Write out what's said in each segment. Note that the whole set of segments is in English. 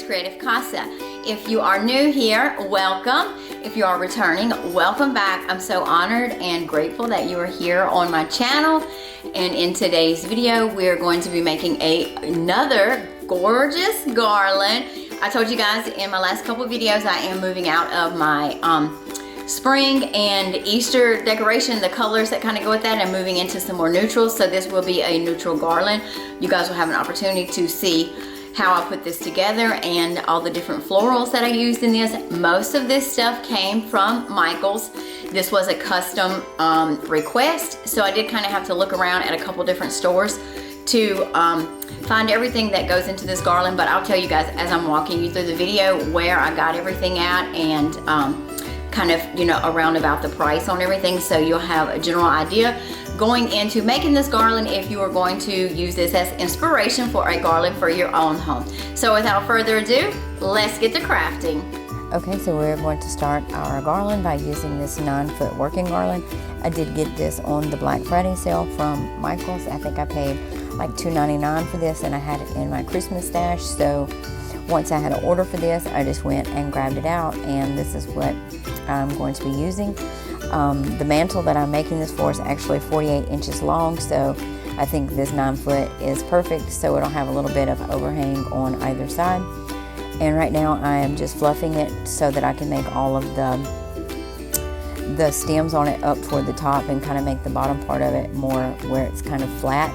Renee's Creative Casa. If you are new here, welcome. If you are returning, welcome back. I'm so honored and grateful that you are here on my channel. And in today's video, we're going to be making another gorgeous garland. I told you guys in my last couple videos, I am moving out of my spring and Easter decoration, the colors that kind of go with that, and moving into some more neutrals. So this will be a neutral garland. You guys will have an opportunity to see how I put this together and all the different florals that I used in this. Most of this stuff came from Michael's. This was a custom request, so I did kind of have to look around at a couple different stores to find everything that goes into this garland. But I'll tell you guys as I'm walking you through the video where I got everything at, and kind of, you know, around about the price on everything, so you'll have a general idea going into making this garland if you are going to use this as inspiration for a garland for your own home. So without further ado, let's get to crafting. Okay, so we're going to start our garland by using this 9-foot working garland. I did get this on the Black Friday sale from Michael's. I think I paid like $2.99 for this, and I had it in my Christmas stash. So once I had an order for this, I just went and grabbed it out, and this is what I'm going to be using. The mantle that I'm making this for is actually 48 inches long, so I think this 9-foot is perfect, so it'll have a little bit of overhang on either side. And right now I am just fluffing it so that I can make all of the stems on it up toward the top and kind of make the bottom part of it more where it's kind of flat,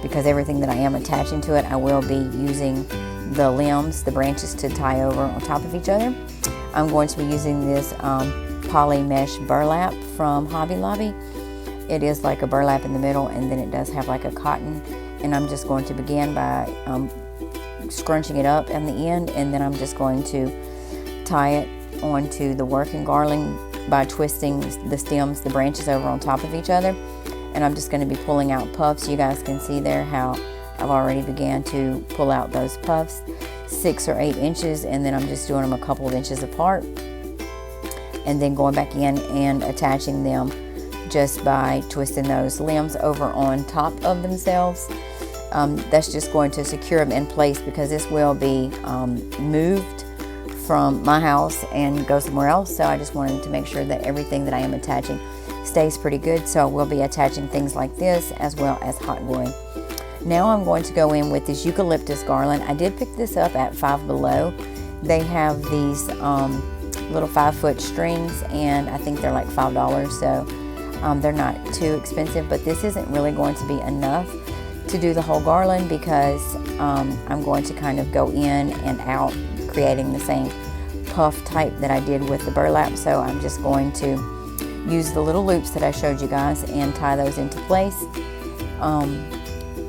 because everything that I am attaching to it, I will be using the limbs, the branches, to tie over on top of each other. I'm going to be using this poly mesh burlap from Hobby Lobby. It is like a burlap in the middle, and then it does have like a cotton, and I'm just going to begin by scrunching it up in the end, and then I'm just going to tie it onto the working garland by twisting the stems, the branches over on top of each other. And I'm just going to be pulling out puffs. You guys can see there how I've already began to pull out those puffs, 6 or 8 inches, and then I'm just doing them a couple of inches apart, and then going back in and attaching them just by twisting those limbs over on top of themselves. That's just going to secure them in place, because this will be moved from my house and go somewhere else. So I just wanted to make sure that everything that I am attaching stays pretty good. So we'll be attaching things like this as well as hot gluing. Now I'm going to go in with this eucalyptus garland. I did pick this up at Five Below. They have these little 5-foot strings, and I think they're like $5, so they're not too expensive. But this isn't really going to be enough to do the whole garland, because I'm going to kind of go in and out creating the same puff type that I did with the burlap. So I'm just going to use the little loops that I showed you guys and tie those into place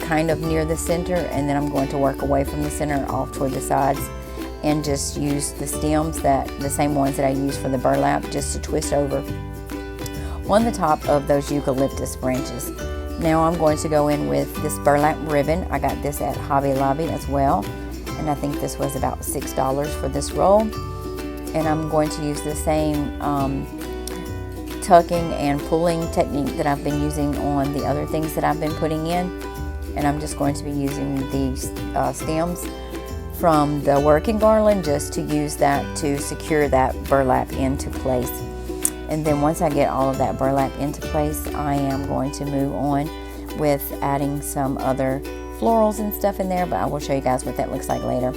kind of near the center, and then I'm going to work away from the center off toward the sides and just use the stems, the same ones that I used for the burlap, just to twist over on the top of those eucalyptus branches. Now I'm going to go in with this burlap ribbon. I got this at Hobby Lobby as well, and I think this was about $6 for this roll. And I'm going to use the same tucking and pulling technique that I've been using on the other things that I've been putting in. And I'm just going to be using these stems from the working garland just to use that to secure that burlap into place. And then once I get all of that burlap into place, I am going to move on with adding some other florals and stuff in there, but I will show you guys what that looks like later.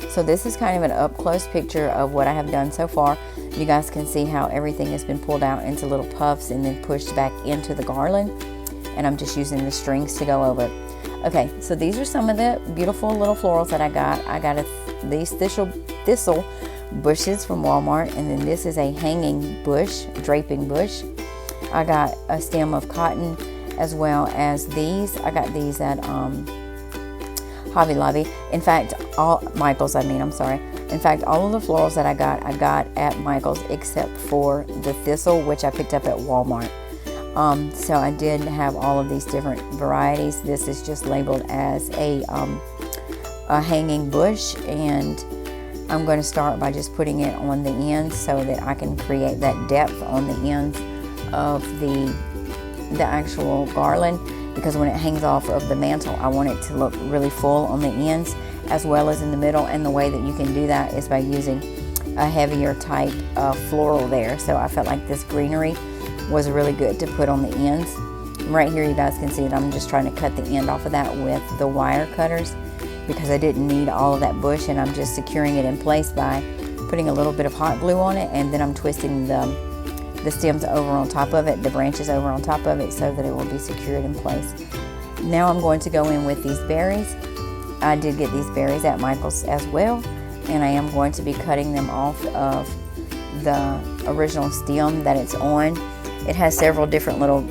So this is kind of an up-close picture of what I have done so far. You guys can see how everything has been pulled out into little puffs and then pushed back into the garland, and I'm just using the strings to go over it. Okay, so these are some of the beautiful little florals that I got. I got these thistle bushes from Walmart, and then this is a hanging bush, draping bush. I got a stem of cotton, as well as these. I got these at Hobby Lobby. In fact, Michael's, I'm sorry. In fact, all of the florals that I got at Michael's, except for the thistle, which I picked up at Walmart. So I did have all of these different varieties. This is just labeled as a hanging bush, and I'm going to start by just putting it on the ends so that I can create that depth on the ends of the actual garland, because when it hangs off of the mantle, I want it to look really full on the ends, as well as in the middle, and the way that you can do that is by using a heavier type of floral there. So I felt like this greenery was really good to put on the ends. Right here you guys can see that I'm just trying to cut the end off of that with the wire cutters because I didn't need all of that bush, and I'm just securing it in place by putting a little bit of hot glue on it, and then I'm twisting the stems over on top of it, the branches over on top of it, so that it will be secured in place. Now I'm going to go in with these berries. I did get these berries at Michael's as well, and I am going to be cutting them off of the original stem that it's on. It has several different little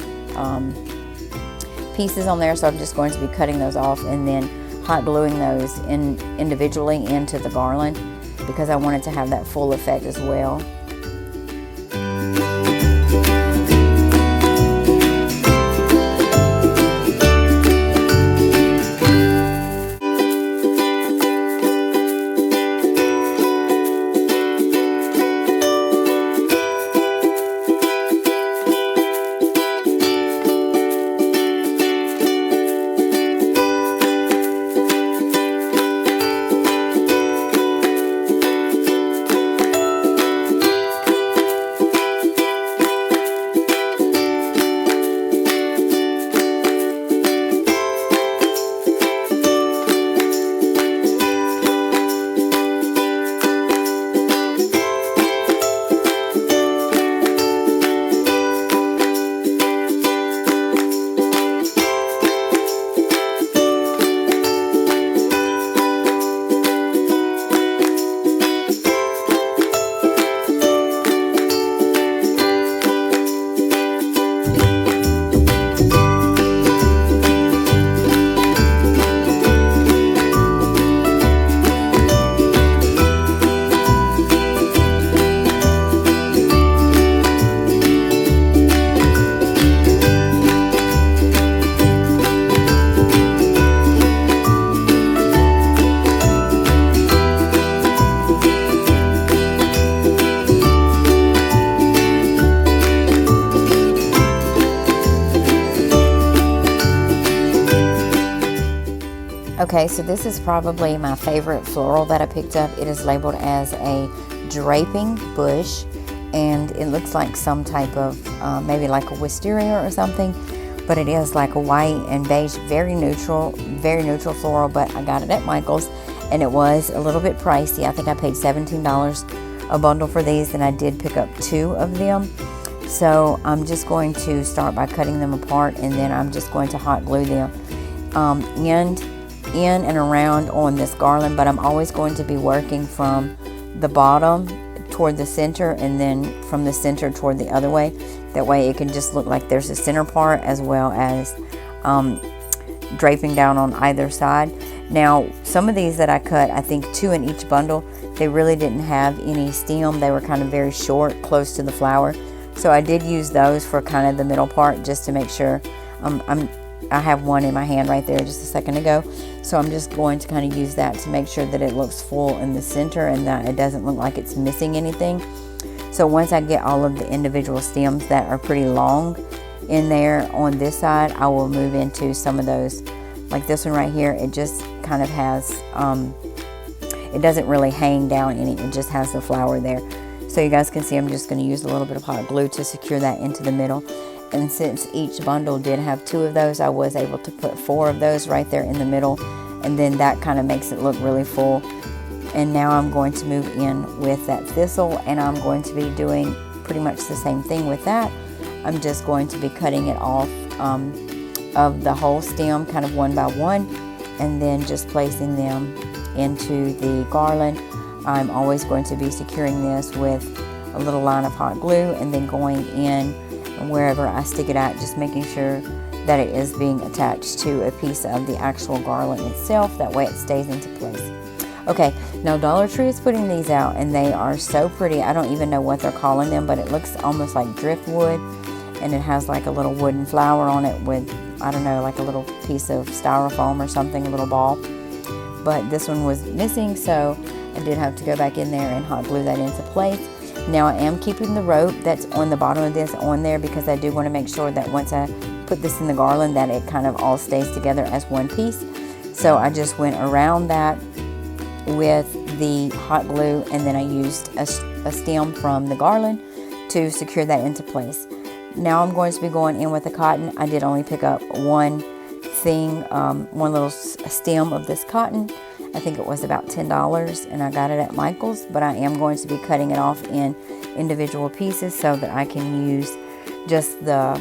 pieces on there, so I'm just going to be cutting those off and then hot gluing those individually into the garland because I wanted to have that full effect as well. Okay, so this is probably my favorite floral that I picked up. It is labeled as a draping bush, and it looks like some type of, maybe like a wisteria or something, but it is like a white and beige, very neutral floral, but I got it at Michael's, and it was a little bit pricey. I think I paid $17 a bundle for these, and I did pick up 2 of them. So I'm just going to start by cutting them apart, and then I'm just going to hot glue them in and around on this garland, but I'm always going to be working from the bottom toward the center and then from the center toward the other way. That way it can just look like there's a center part as well as draping down on either side. Now some of these that I cut, I think 2 in each bundle, they really didn't have any stem. They were kind of very short, close to the flower. So I did use those for kind of the middle part just to make sure. I have one in my hand right there just a second ago, so I'm just going to kind of use that to make sure that it looks full in the center and that it doesn't look like it's missing anything. So once I get all of the individual stems that are pretty long in there on this side, I will move into some of those. Like this one right here, it just kind of has, it doesn't really hang down any, it just has the flower there. So you guys can see I'm just going to use a little bit of hot glue to secure that into the middle. And since each bundle did have 2 of those, I was able to put 4 of those right there in the middle, and then that kind of makes it look really full. And now I'm going to move in with that thistle, and I'm going to be doing pretty much the same thing with that. I'm just going to be cutting it off of the whole stem kind of one by one, and then just placing them into the garland. I'm always going to be securing this with a little line of hot glue and then going in wherever I stick it at, just making sure that it is being attached to a piece of the actual garland itself. That way it stays into place. Okay, now Dollar Tree is putting these out, and they are so pretty. I don't even know what they're calling them, but it looks almost like driftwood, and it has like a little wooden flower on it with, I don't know, like a little piece of styrofoam or something, a little ball. But this one was missing, so I did have to go back in there and hot glue that into place. Now I am keeping the rope that's on the bottom of this on there because I do want to make sure that once I put this in the garland that it kind of all stays together as one piece. So I just went around that with the hot glue, and then I used a stem from the garland to secure that into place. Now I'm going to be going in with the cotton. I did only pick up one thing, one little stem of this cotton. I think it was about $10, and I got it at Michael's, but I am going to be cutting it off in individual pieces so that I can use just the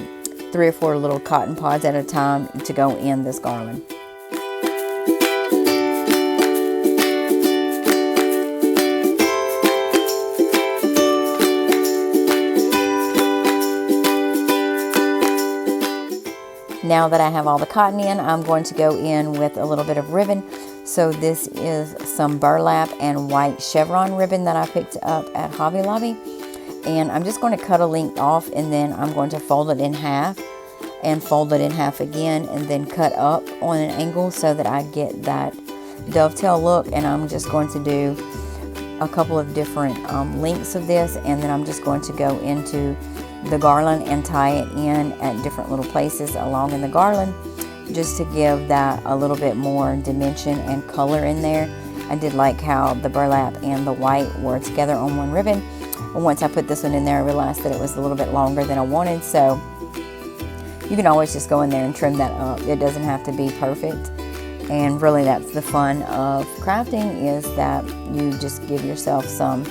3 or 4 little cotton pods at a time to go in this garland. Now that I have all the cotton in, I'm going to go in with a little bit of ribbon. So this is some burlap and white chevron ribbon that I picked up at Hobby Lobby. And I'm just going to cut a length off, and then I'm going to fold it in half and fold it in half again, and then cut up on an angle so that I get that dovetail look. And I'm just going to do a couple of different lengths of this, and then I'm just going to go into the garland and tie it in at different little places along in the garland, just to give that a little bit more dimension and color in there. I did like how the burlap and the white were together on one ribbon. And once I put this one in there, I realized that it was a little bit longer than I wanted, so you can always just go in there and trim that up. It doesn't have to be perfect. And really, that's the fun of crafting, is that you just give yourself some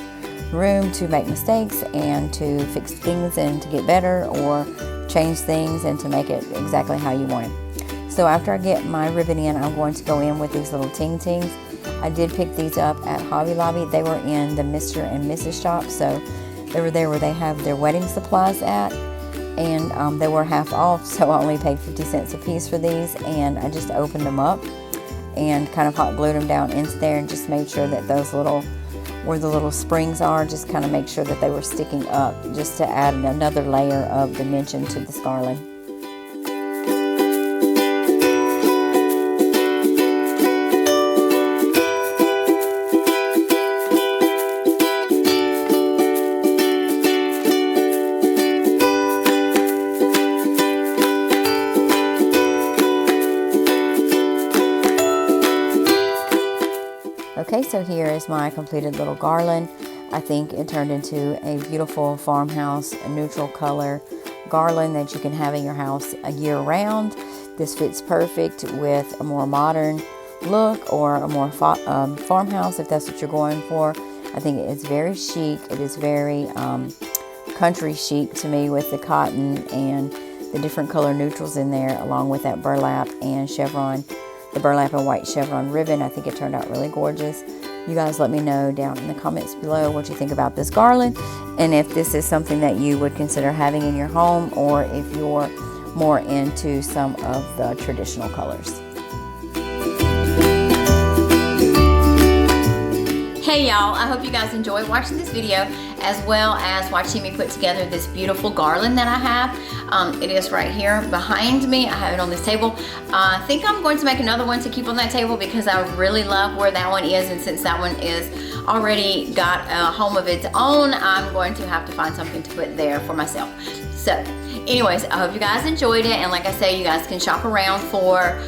room to make mistakes and to fix things and to get better, or change things and to make it exactly how you want it. So after I get my ribbon in, I'm going to go in with these little ting tings. I did pick these up at Hobby Lobby. They were in the Mr. and Mrs. shop, so they were there where they have their wedding supplies at, and they were half off, so I only paid 50 cents a piece for these. And I just opened them up and kind of hot glued them down into there, and just made sure that those little, where the little springs are, just kind of make sure that they were sticking up, just to add another layer of dimension to this garland. Okay, so here is my completed little garland. I think it turned into a beautiful farmhouse, a neutral color garland that you can have in your house a year round. This fits perfect with a more modern look, or a more farmhouse, if that's what you're going for. I think it's very chic. It is very country chic to me, with the cotton and the different color neutrals in there, along with that burlap and chevron, the burlap and white chevron ribbon. I think it turned out really gorgeous. You guys let me know down in the comments below what you think about this garland, and if this is something that you would consider having in your home, or if you're more into some of the traditional colors. Hey y'all, I hope you guys enjoyed watching this video, as well as watching me put together this beautiful garland that I have. It is right here behind me. I have it on this table. I think I'm going to make another one to keep on that table, because I really love where that one is, and since that one is already got a home of its own, I'm going to have to find something to put there for myself. So anyways, I hope you guys enjoyed it, and like I say, you guys can shop around for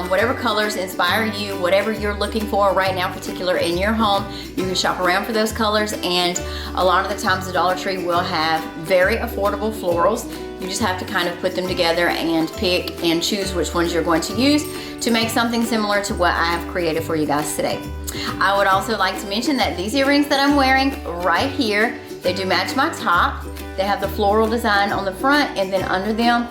whatever colors inspire you, whatever you're looking for right now particular in your home. You can shop around for those colors, and a lot of the times the Dollar Tree will have very affordable florals. You just have to kind of put them together and pick and choose which ones you're going to use to make something similar to what I have created for you guys today. I would also like to mention that these earrings that I'm wearing right here, they do match my top. They have the floral design on the front, and then under them,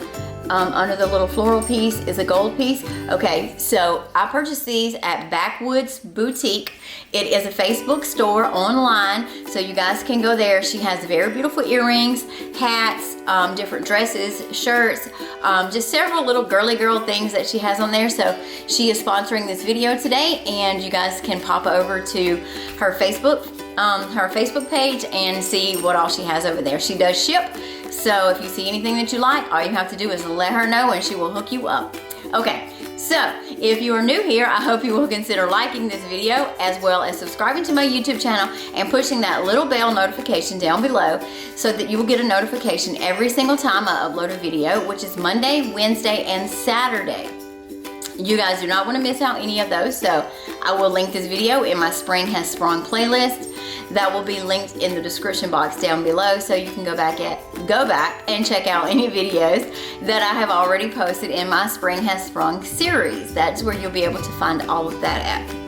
under the little floral piece, is a gold piece. Okay, so I purchased these at Backwoods Boutique. It is a Facebook store online, so you guys can go there. She has very beautiful earrings, hats, different dresses, shirts, just several little girly girl things that she has on there. So she is sponsoring this video today, and you guys can pop over to her Facebook page and see what all she has over there. She does ship, so if you see anything that you like, all you have to do is let her know and she will hook you up. Okay, so if you are new here, I hope you will consider liking this video, as well as subscribing to my YouTube channel and pushing that little bell notification down below, so that you will get a notification every single time I upload a video, which is Monday, Wednesday, and Saturday. You guys do not want to miss out any of those, so I will link this video in my Spring Has Sprung playlist. That will be linked in the description box down below, so you can go back and check out any videos that I have already posted in my Spring Has Sprung series. That's where you'll be able to find all of that at.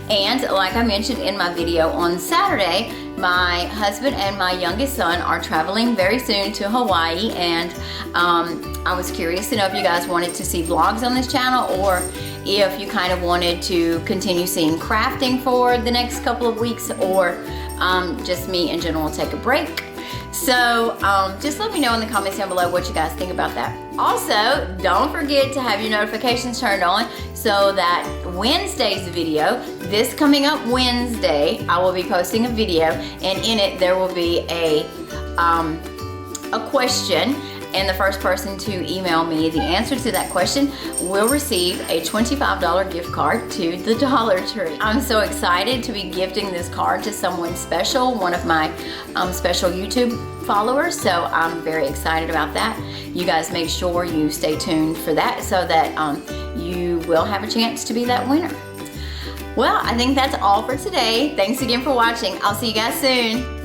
And like I mentioned in my video on Saturday, my husband and my youngest son are traveling very soon to Hawaii, and I was curious to know if you guys wanted to see vlogs on this channel, or if you kind of wanted to continue seeing crafting for the next couple of weeks, or just me in general take a break. So just let me know in the comments down below what you guys think about that. Also, don't forget to have your notifications turned on so that Wednesday's video, this coming up Wednesday, I will be posting a video, and in it there will be a question, and the first person to email me the answer to that question will receive a $25 gift card to the Dollar Tree. I'm so excited to be gifting this card to someone special, one of my special YouTube followers, so I'm very excited about that. You guys make sure you stay tuned for that so that you will have a chance to be that winner. Well, I think that's all for today. Thanks again for watching. I'll see you guys soon.